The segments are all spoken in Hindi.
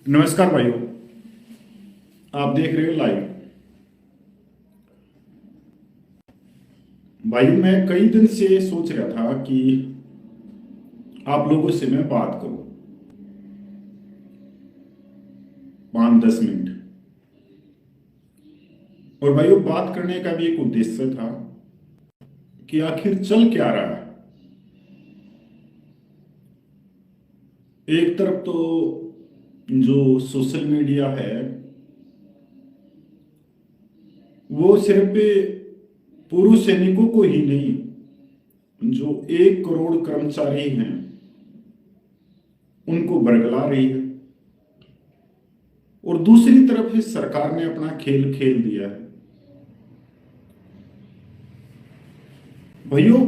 नमस्कार भाइयों। आप देख रहे हो लाइव। भाई मैं कई दिन से सोच रहा था कि आप लोगों से मैं बात करूं 5-10 मिनट। और भाइयों बात करने का भी एक उद्देश्य था कि आखिर चल क्या रहा है। एक तरफ तो जो सोशल मीडिया है वो सिर्फ पूर्व सैनिकों को ही नहीं, जो 1 करोड़ कर्मचारी हैं उनको बरगला रही है। और दूसरी तरफ इस सरकार ने अपना खेल खेल दिया है। भाइयों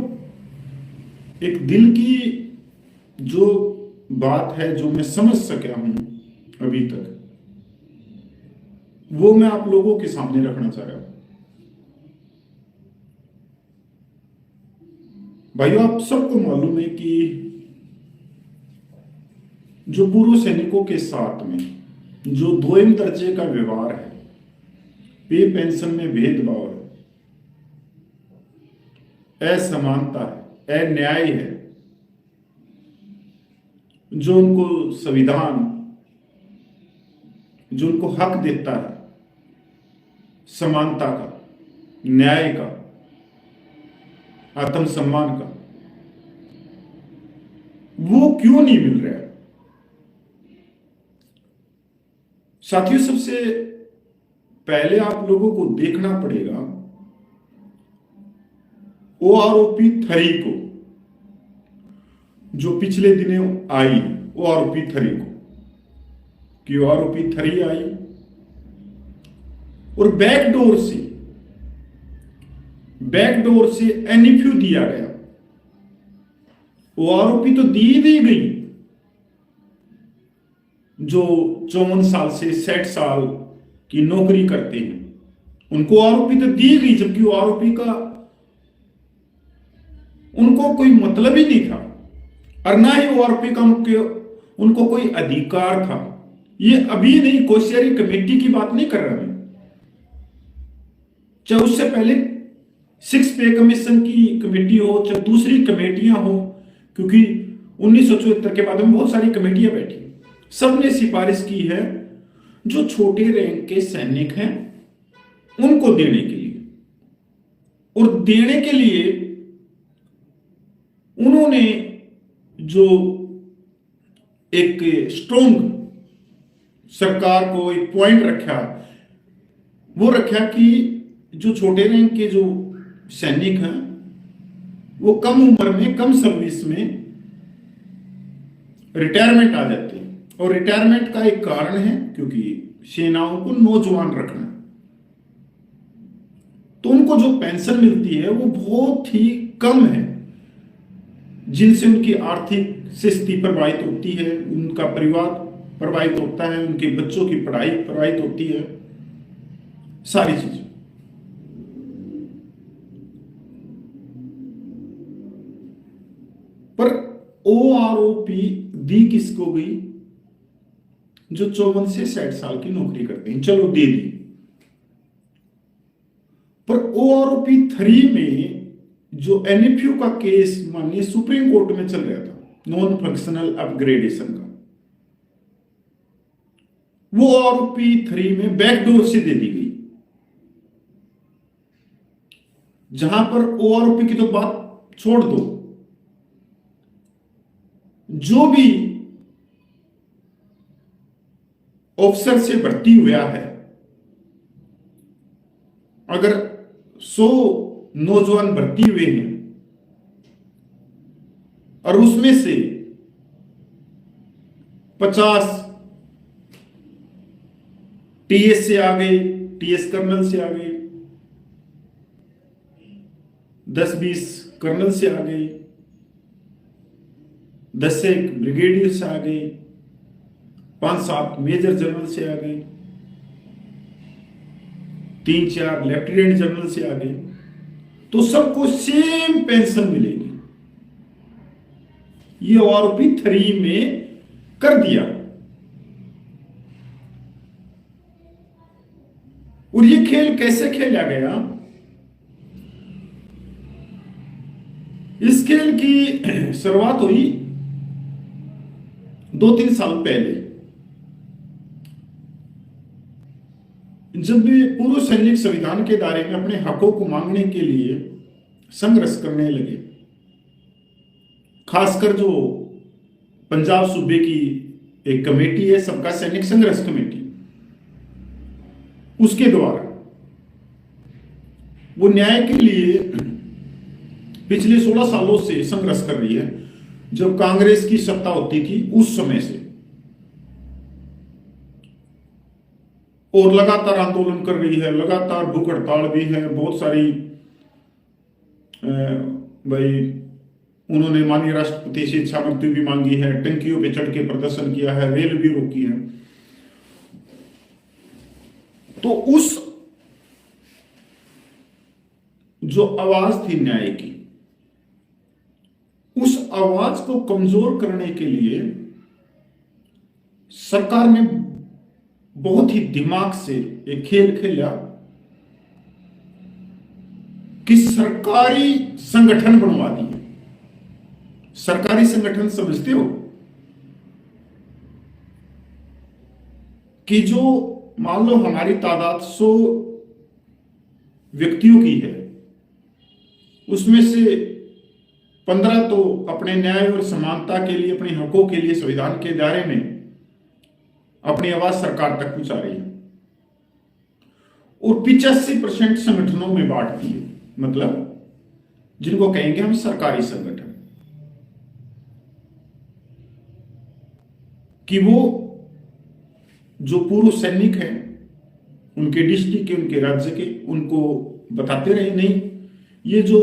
एक दिल की जो बात है, जो मैं समझ सका हूं अभी तक, वो मैं आप लोगों के सामने रखना चाह रहा हूं। भाइयों आप सबको मालूम है कि जो पूर्व सैनिकों के साथ में जो दोयम दर्जे का व्यवहार है, पे पेंशन में भेदभाव है, असमानता है, अन्याय है, जो उनको संविधान जो उनको हक देता है समानता का, न्याय का, आत्मसम्मान का, वो क्यों नहीं मिल रहा है। साथियों सबसे पहले आप लोगों को देखना पड़ेगा ओआरओपी 3 को, जो पिछले दिनों आई ओआरओपी 3 को, कि ओआरओपी 3 आई और बैकडोर से एनएफयू दिया गया। ओआरओपी तो दी गई जो 54 साल से 60 साल की नौकरी करते हैं, उनको आरोपी तो दी गई, जबकि आरोपी का उनको कोई मतलब ही नहीं था और ना ही आरोपी का उनको कोई अधिकार था। ये अभी नहीं, कोश्यारी कमेटी की बात नहीं कर रहा मैं, चाहे उससे पहले 6 पे कमीशन की कमेटी हो, चाहे दूसरी कमेटियां हो, क्योंकि 1974 के बाद में बहुत सारी कमेटियां बैठी, सबने सिफारिश की है जो छोटे रैंक के सैनिक हैं उनको देने के लिए। और देने के लिए उन्होंने जो एक स्ट्रॉन्ग सरकार को एक पॉइंट रखा, वो रखा कि जो छोटे रैंक के जो सैनिक हैं वो कम उम्र में, कम सर्विस में रिटायरमेंट आ जाते हैं। और रिटायरमेंट का एक कारण है क्योंकि सेनाओं को नौजवान रखना, तो उनको जो पेंशन मिलती है वो बहुत ही कम है, जिनसे उनकी आर्थिक स्थिति प्रभावित होती है, उनका परिवार प्रभावित होता है, उनके बच्चों की पढ़ाई प्रभावित होती है, सारी चीजें। पर ओआरओपी दी किसको गई? जो 54 से 60 साल की नौकरी करते हैं, चलो दे दी। पर ओआरओपी 3 में जो एनएफयू का केस मानिए सुप्रीम कोर्ट में चल रहा था, नॉन फंक्शनल अपग्रेडेशन का, वो ओआरओपी 3 में बैकडोर से दे दी गई। जहां पर ओआरओपी की तो बात छोड़ दो, जो भी ऑफिसर से भर्ती हुआ है, अगर 100 नौजवान भर्ती हुए हैं और उसमें से 50 टीएस से आ गए, टीएस कर्नल से आ गए, 10-20 कर्नल से आ गए, 10 से ब्रिगेडियर से आ गए, 5-7 मेजर जनरल से आ गए, 3-4 लेफ्टिनेंट जनरल से आ गए, तो सबको सेम पेंशन मिलेगी। ये ओआरओपी 3 में कर दिया। खेल कैसे खेला गया, इस खेल की शुरुआत हुई 2-3 साल पहले, जब भी पूर्व सैनिक संविधान के दायरे में अपने हकों को मांगने के लिए संघर्ष करने लगे। खासकर जो पंजाब सूबे की एक कमेटी है, सबका सैनिक संघर्ष कमेटी, उसके द्वारा वो न्याय के लिए पिछले 16 सालों से संघर्ष कर रही है। जब कांग्रेस की सत्ता होती थी उस समय से, और लगातार आंदोलन कर रही है, लगातार भूख हड़ताल भी है, बहुत सारी भाई उन्होंने माननीय राष्ट्रपति से इच्छा मृत्यु भी मांगी है, टंकियों पे चढ़ के प्रदर्शन किया है, रेल भी रोकी है। तो उस जो आवाज थी न्याय की, उस आवाज को कमजोर करने के लिए सरकार ने बहुत ही दिमाग से एक खेल खेला कि सरकारी संगठन बनवा दिए। सरकारी संगठन समझते हो कि जो मान लो हमारी तादाद 100 व्यक्तियों की है, उसमें से 15 तो अपने न्याय और समानता के लिए, अपने हकों के लिए संविधान के दायरे में अपनी आवाज सरकार तक पहुंचा रही है, और 85% संगठनों में बांट दिए, मतलब जिनको कहेंगे हम सरकारी संगठन, कि वो जो पूर्व सैनिक हैं उनके डिस्ट्रिक्ट के, उनके राज्य के, उनको बताते रहे नहीं ये जो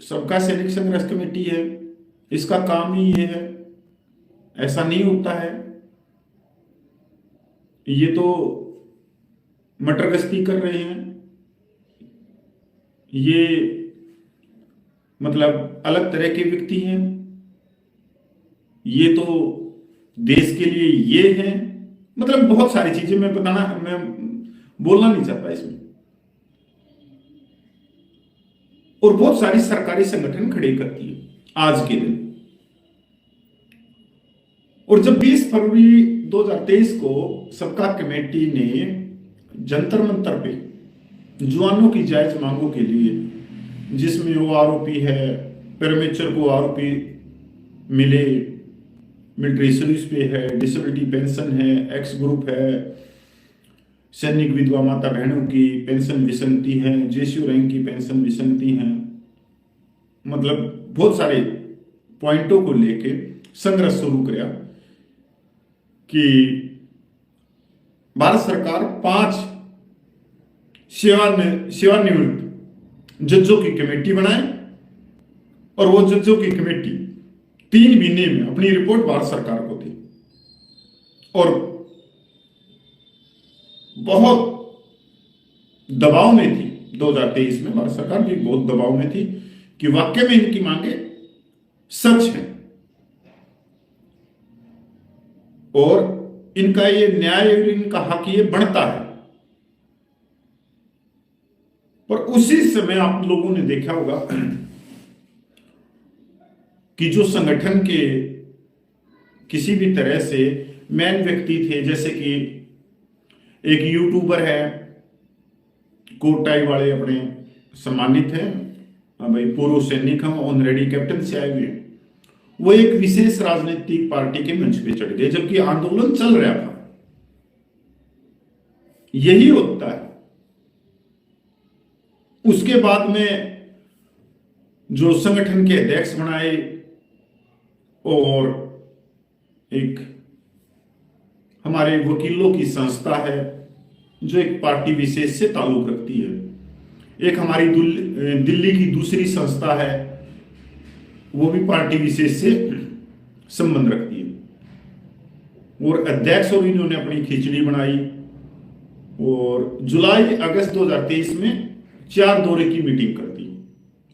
सबका सैनिक संघर्ष कमेटी है इसका काम ही ये है, ऐसा नहीं होता है, ये तो मटर गश्ती कर रहे हैं, ये मतलब अलग तरह के व्यक्ति हैं, ये तो देश के लिए ये है, मतलब बहुत सारी चीजें मैं बोलना नहीं चाहता इसमें। और बहुत सारी सरकारी संगठन खड़े करती है आज के दिन। और जब 20 फरवरी 2023 को सबका कमेटी ने जंतर मंतर पे जवानों की जायज मांगों के लिए, जिसमें वो आरोपी है, पैरामेचर को आरोपी मिले, मिलिट्री सर्विस पे है, डिसेबिलिटी पेंशन है, एक्स ग्रुप है, सैनिक विधवा माता बहनों की पेंशन विसंगति है, जेसीओ रैंक की पेंशन विसंगति है, मतलब बहुत सारे पॉइंटों को लेके संघर्ष शुरू किया कि भारत सरकार 5 सेवानिवृत्त जजों की कमेटी बनाए, और वो जजों की कमेटी 3 महीने में अपनी रिपोर्ट भारत सरकार को दी। और बहुत दबाव में थी 2023 में भारत सरकार भी बहुत दबाव में थी कि वाकई में इनकी मांगे सच है और इनका ये न्याय, इनका हक ये बनता है। पर उसी समय आप लोगों ने देखा होगा कि जो संगठन के किसी भी तरह से मेन व्यक्ति थे, जैसे कि एक यूट्यूबर है, कोटाई वाले अपने सम्मानित हैं, भाई पूर्व सैनिक हम ऑनरेडी कैप्टन से आए हुए, वो एक विशेष राजनीतिक पार्टी के मंच पे चढ़ गए जबकि आंदोलन चल रहा था। यही होता है। उसके बाद में जो संगठन के अध्यक्ष बनाए और एक हमारे वकीलों की संस्था है जो एक पार्टी विशेष से ताल्लुक रखती है, एक हमारी दिल्ली की दूसरी संस्था है वो भी पार्टी विशेष से संबंध रखती है, और अध्यक्ष और इन्होंने अपनी खिचड़ी बनाई और जुलाई अगस्त 2023 में 4 दौरे की मीटिंग कर दी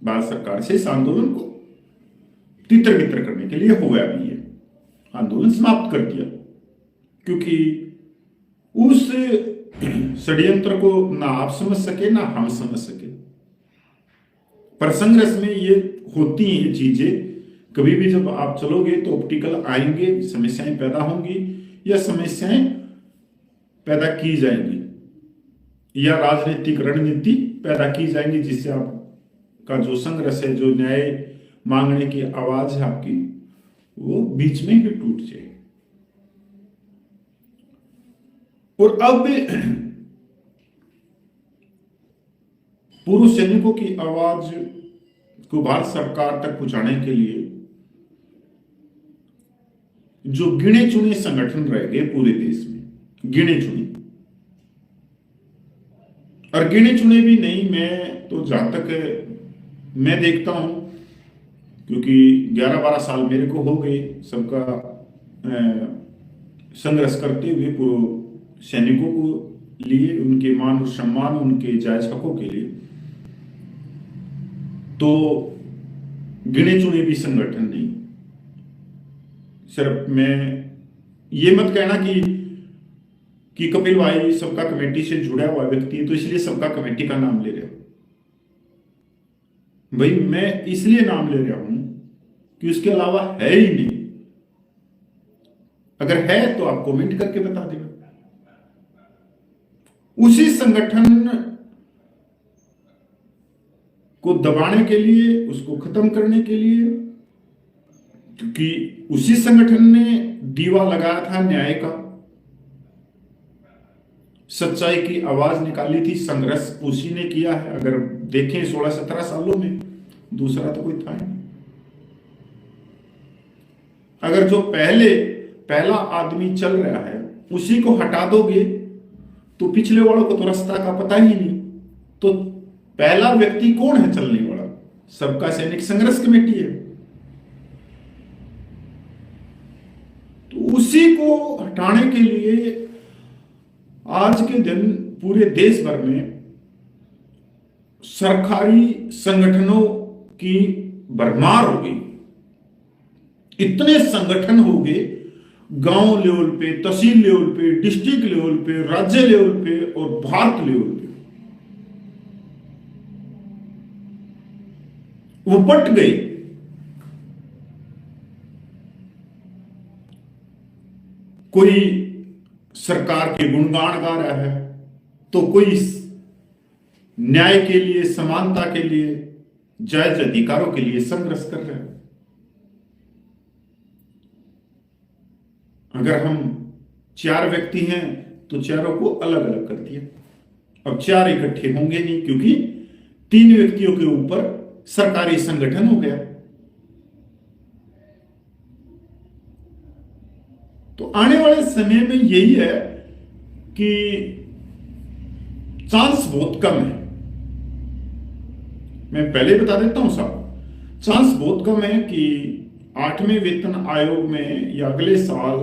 भारत सरकार से। इस आंदोलन को तितर बितर करने के लिए हुआ भी है, आंदोलन समाप्त कर दिया, क्योंकि उस षड्यंत्र को ना आप समझ सके ना हम समझ सके, पर संघर्ष में ये होती हैं ये चीजें। कभी भी जब आप चलोगे तो ऑप्टिकल आएंगे, समस्याएं पैदा होंगी या समस्याएं पैदा की जाएंगी या राजनीतिक रणनीति पैदा की जाएंगी, जिससे आपका जो संघर्ष है, जो न्याय मांगने की आवाज है आपकी, वो बीच में ही टूट जाएगी। और अब पूर्व सैनिकों की आवाज को भारत सरकार तक पहुंचाने के लिए जो गिने चुने संगठन रह गए पूरे देश में, गिने चुने, और गिने चुने भी नहीं, मैं तो जहां तक मैं देखता हूं, क्योंकि 11-12 साल मेरे को हो गए सबका संघर्ष करते हुए पूर्व सैनिकों को लिए, उनके मान और सम्मान, उनके जायज हकों के लिए। तो गिने चुने भी संगठन नहीं। सिर्फ मैं ये मत कहना कि कपिल भाई सबका कमेटी से जुड़ा हुआ व्यक्ति है तो इसलिए सबका कमेटी का नाम ले रहे हो। भाई मैं इसलिए नाम ले रहा हूं कि उसके अलावा है ही नहीं। अगर है तो आप कमेंट करके बता देना। उसी संगठन को दबाने के लिए, उसको खत्म करने के लिए, क्योंकि उसी संगठन ने दीवा लगाया था न्याय का, सच्चाई की आवाज निकाली थी, संघर्ष उसी ने किया है। अगर देखें 16-17 सालों में दूसरा तो कोई था नहीं। अगर जो पहला आदमी चल रहा है उसी को हटा दोगे तो पिछले वालों को तो रास्ता का पता ही नहीं। तो पहला व्यक्ति कौन है चलने वाला? सबका सैनिक संघर्ष कमेटी है। तो उसी को हटाने के लिए आज के दिन पूरे देश भर में सरकारी संगठनों की भरमार हो गई। इतने संगठन हो गए, गांव लेवल पे, तहसील लेवल पे, डिस्ट्रिक्ट लेवल पे, राज्य लेवल पे और भारत लेवल पे वो बट गए। कोई सरकार के गुणगान गा रहा है तो कोई न्याय के लिए, समानता के लिए, जायज अधिकारों के लिए संघर्ष कर रहा है। अगर हम 4 व्यक्ति हैं तो चारों को अलग अलग कर दिया। अब 4 इकट्ठे होंगे नहीं, क्योंकि 3 व्यक्तियों के ऊपर सरकारी संगठन हो गया। तो आने वाले समय में यही है कि चांस बहुत कम है। मैं पहले बता देता हूं साहब, चांस बहुत कम है कि 8वें वेतन आयोग में या अगले साल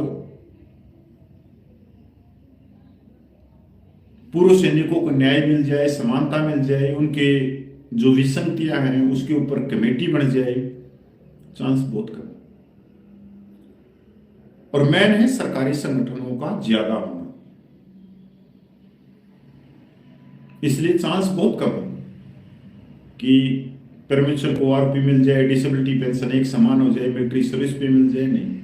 पूर्व सैनिकों को न्याय मिल जाए, समानता मिल जाए, उनके जो विसंगतियां हैं उसके ऊपर कमेटी बन जाए। चांस बहुत कम। और मैन है सरकारी संगठनों का ज्यादा होना, इसलिए चांस बहुत कम है कि परमेश्वर को आरपी मिल जाए, डिसेबिलिटी पेंशन एक समान हो जाए, मिलिट्री सर्विस पे मिल जाए। नहीं।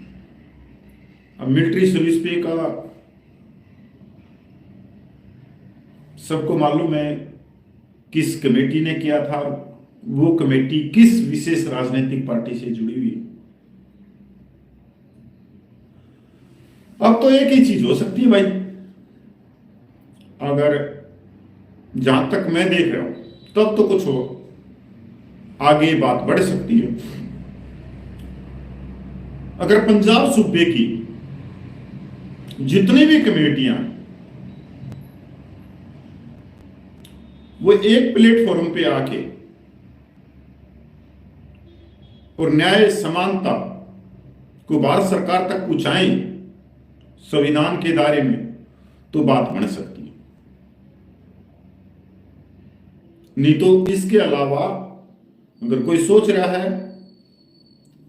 अब मिलिट्री सर्विस पे का सबको मालूम है किस कमेटी ने किया था, वो कमेटी किस विशेष राजनीतिक पार्टी से जुड़ी हुई। अब तो एक ही चीज हो सकती है भाई, अगर जहां तक मैं देख रहा हूं तब तो कुछ हो आगे बात बढ़ सकती है। अगर पंजाब सूबे की जितनी भी कमेटियां वो एक प्लेटफॉर्म पे आके और न्याय समानता को भारत सरकार तक पहुंचाएं संविधान के दायरे में, तो बात बन सकती है। नहीं तो इसके अलावा अगर कोई सोच रहा है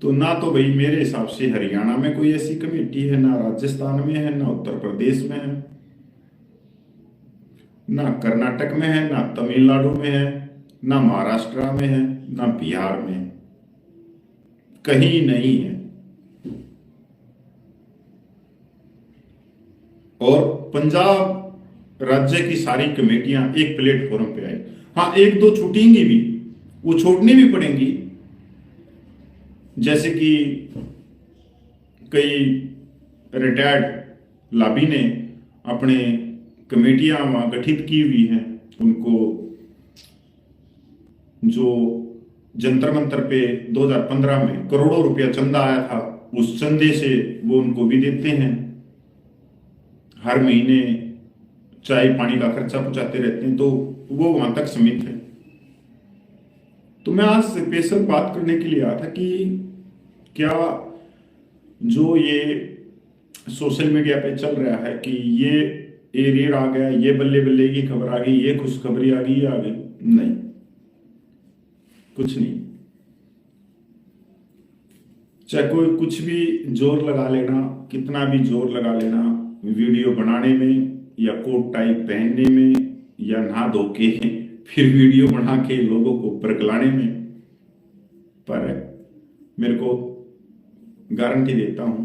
तो ना तो भाई मेरे हिसाब से हरियाणा में कोई ऐसी कमेटी है, ना राजस्थान में है, ना उत्तर प्रदेश में है। ना कर्नाटक में है, ना तमिलनाडु में है, ना महाराष्ट्र में है, ना बिहार में है, कहीं नहीं है। और पंजाब राज्य की सारी कमेटियां एक प्लेटफॉर्म पे आई। हाँ, एक दो छूटेंगी भी, वो छोड़नी भी पड़ेंगी। जैसे कि कई रिटायर्ड लाबी ने अपने कमेटियां वहां गठित की हुई हैं, उनको जो जंतर मंतर पे 2015 में करोड़ों रुपया चंदा आया था, उस चंदे से वो उनको भी देते हैं। हर महीने चाय पानी का खर्चा पहुंचाते रहते हैं, तो वो वहां तक सीमित है। तो मैं आज स्पेशल बात करने के लिए आया था कि क्या जो ये सोशल मीडिया पे चल रहा है कि ये एरियर आ गया, ये बल्ले बल्ले की खबर आ गई, ये खुशखबरी आ गई, ये आ गई, नहीं, कुछ नहीं। चाहे कोई कुछ भी जोर लगा लेना, कितना भी जोर लगा लेना वीडियो बनाने में, या कोट टाई पहनने में, या नहा धो के फिर वीडियो बना के लोगों को बरगलाने में, पर मेरे को गारंटी देता हूं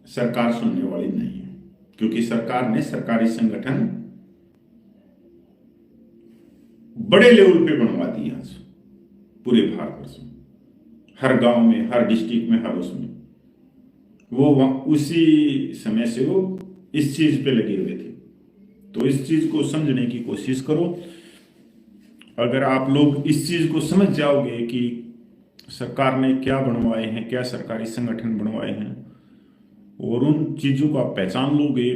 सरकार सुनने वाली नहीं है। क्योंकि सरकार ने सरकारी संगठन बड़े लेवल पे बनवा दिए आज पूरे भारतवर्ष में, हर गांव में, हर डिस्ट्रिक्ट में, हर उसमें वो उसी समय से वो इस चीज पे लगे हुए थे। तो इस चीज को समझने की कोशिश करो। अगर आप लोग इस चीज को समझ जाओगे कि सरकार ने क्या बनवाए हैं, क्या सरकारी संगठन बनवाए हैं, और उन चीजों को आप पहचान लोगे,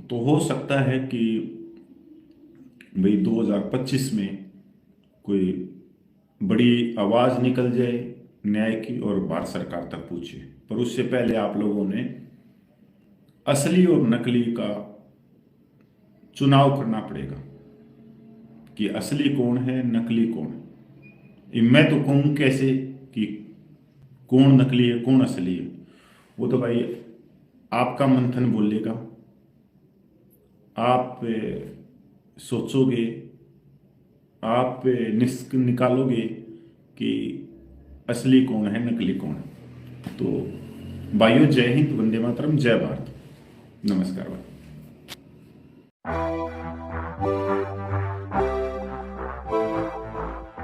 तो हो सकता है कि भाई 2025 में कोई बड़ी आवाज निकल जाए न्याय की और भारत सरकार तक पहुंचे। पर उससे पहले आप लोगों ने असली और नकली का चुनाव करना पड़ेगा कि असली कौन है, नकली कौन है। मैं तो कहूं कैसे कि कौन नकली है, कौन असली है, वो तो भाई आपका मंथन बोलेगा। आप सोचोगे, आप निकालोगे कि असली कौन है, नकली कौन है। तो भाइयों, जय हिंद, वंदे मातरम, जय भारत, नमस्कार भाई।